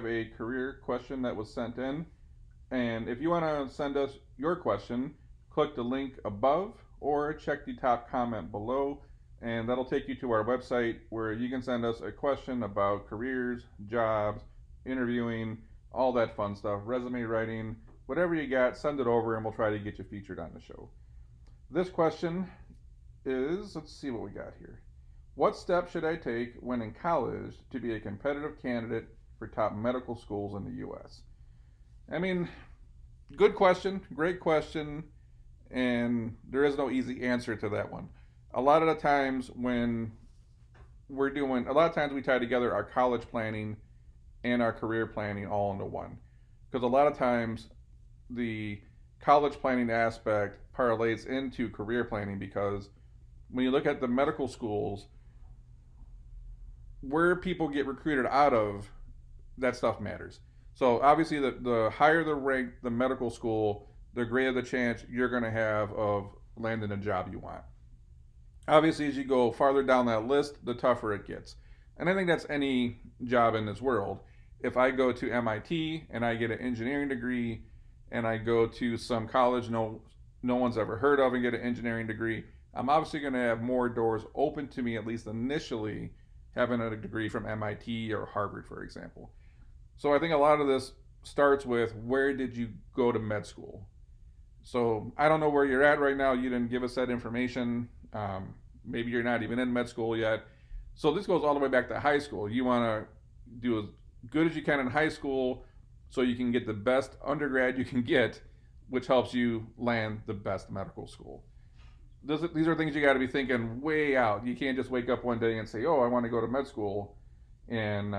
have a career question that was sent in. And if you want to send us your question, click the link above or check the top comment below, and that'll take you to our website where you can send us a question about careers, jobs, interviewing, all that fun stuff, resume writing, whatever you got, send it over and we'll try to get you featured on the show. This question is, let's see what we got here. What steps should I take when in college to be a competitive candidate for top medical schools in the U.S.? I mean, good question, great question, and there is no easy answer to that one. A lot of the times when a lot of times we tie together our college planning and our career planning all into one. Because a lot of times the college planning aspect parlays into career planning because when you look at the medical schools, where people get recruited out of, that stuff matters. So obviously, the higher the rank the medical school, the greater the chance you're going to have of landing a job you want. Obviously, as you go farther down that list, the tougher it gets. And I think that's any job in this world. If I go to MIT and I get an engineering degree, and I go to some college no one's ever heard of and get an engineering degree, I'm obviously going to have more doors open to me, at least initially, having a degree from MIT or Harvard, for example. So I think a lot of this starts with, where did you go to med school? So I don't know where you're at right now. You didn't give us that information. Maybe you're not even in med school yet. So this goes all the way back to high school. You want to do as good as you can in high school so you can get the best undergrad you can get, which helps you land the best medical school. These are things you got to be thinking way out. You can't just wake up one day and say, oh, I want to go to med school and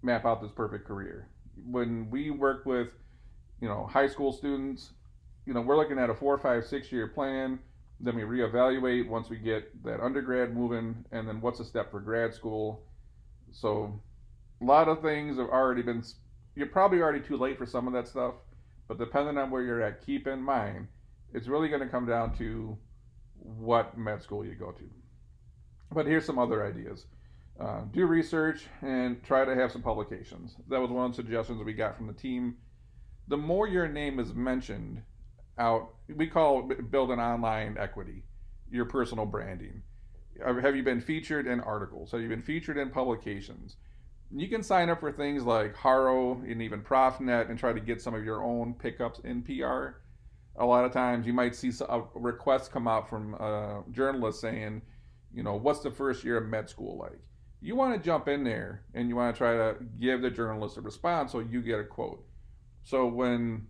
map out this perfect career. When we work with, high school students, we're looking at a 4, 5, 6 year plan. Then we reevaluate once we get that undergrad moving, and then what's the step for grad school. So a lot of things have already been, you're probably already too late for some of that stuff, but depending on where you're at, keep in mind, it's really going to come down to what med school you go to. But here's some other ideas. Do research and try to have some publications. That was one of the suggestions we got from the team. The more your name is mentioned out, we call it building online equity, your personal branding. Have you been featured in articles? Have you been featured in publications? You can sign up for things like Haro and even ProfNet and try to get some of your own pickups in PR. A lot of times you might see a request come out from journalists saying, what's the first year of med school like? You want to jump in there and you want to try to give the journalist a response so you get a quote. So when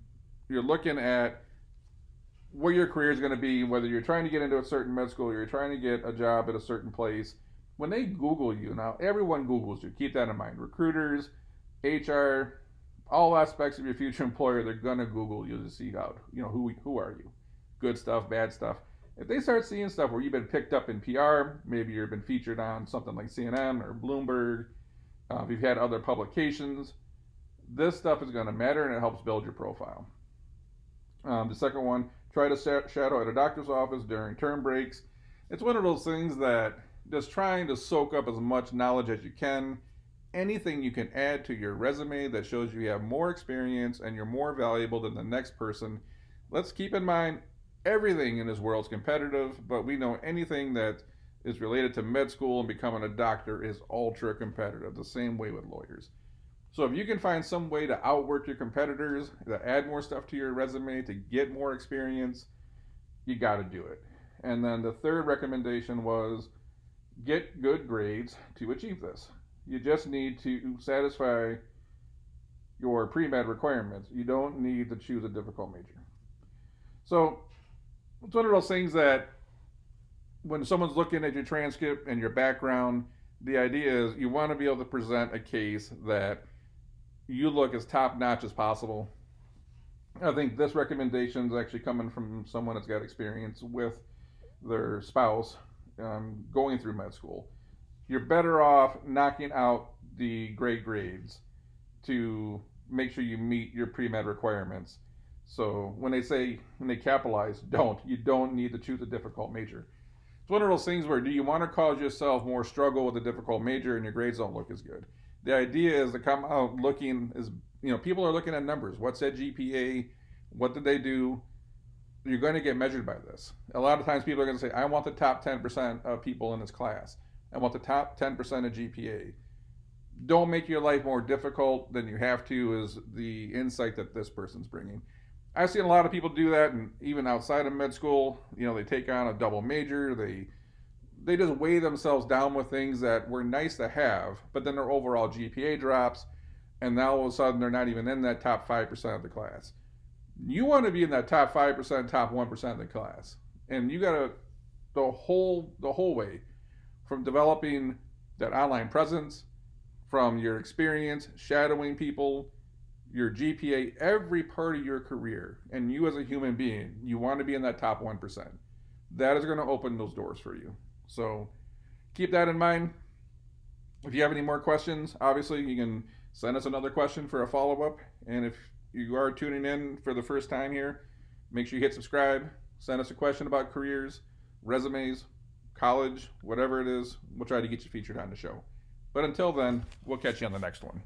you're looking at where your career is going to be, whether you're trying to get into a certain med school or you're trying to get a job at a certain place, when they Google you, now everyone Googles you, keep that in mind. Recruiters, HR, all aspects of your future employer, they're going to Google you to see who are you? Good stuff, bad stuff. If they start seeing stuff where you've been picked up in PR, maybe you've been featured on something like CNN or Bloomberg, if you've had other publications, this stuff is going to matter and it helps build your profile. The second one, try to shadow at a doctor's office during term breaks. It's one of those things that just trying to soak up as much knowledge as you can. Anything you can add to your resume that shows you have more experience and you're more valuable than the next person. Let's keep in mind, everything in this world is competitive, but we know anything that is related to med school and becoming a doctor is ultra competitive, the same way with lawyers. So if you can find some way to outwork your competitors, to add more stuff to your resume, to get more experience, you got to do it. And then the third recommendation was get good grades to achieve this. You just need to satisfy your pre-med requirements. You don't need to choose a difficult major. So it's one of those things that when someone's looking at your transcript and your background, the idea is you want to be able to present a case that you look as top-notch as possible. I think this recommendation is actually coming from someone that's got experience with their spouse going through med school. You're better off knocking out the great grades to make sure you meet your pre-med requirements. So when they capitalize, you don't need to choose a difficult major. It's one of those things where, do you want to cause yourself more struggle with a difficult major and your grades don't look as good? The idea is to come out looking is, people are looking at numbers. What's that GPA? What did they do? You're going to get measured by this. A lot of times people are going to say, I want the top 10% of people in this class. I want the top 10% of GPA. Don't make your life more difficult than you have to, is the insight that this person's bringing. I've seen a lot of people do that, and even outside of med school, they take on a double major. They just weigh themselves down with things that were nice to have, but then their overall GPA drops, and now all of a sudden they're not even in that top 5% of the class. You want to be in that top 5%, top 1% of the class, and you got to the whole way, from developing that online presence, from your experience shadowing people, your GPA, every part of your career, and you as a human being, you want to be in that top 1%. That is going to open those doors for you. So keep that in mind. If you have any more questions, obviously you can send us another question for a follow up. And if you are tuning in for the first time here, make sure you hit subscribe. Send us a question about careers, resumes, college, whatever it is. We'll try to get you featured on the show. But until then, we'll catch you on the next one.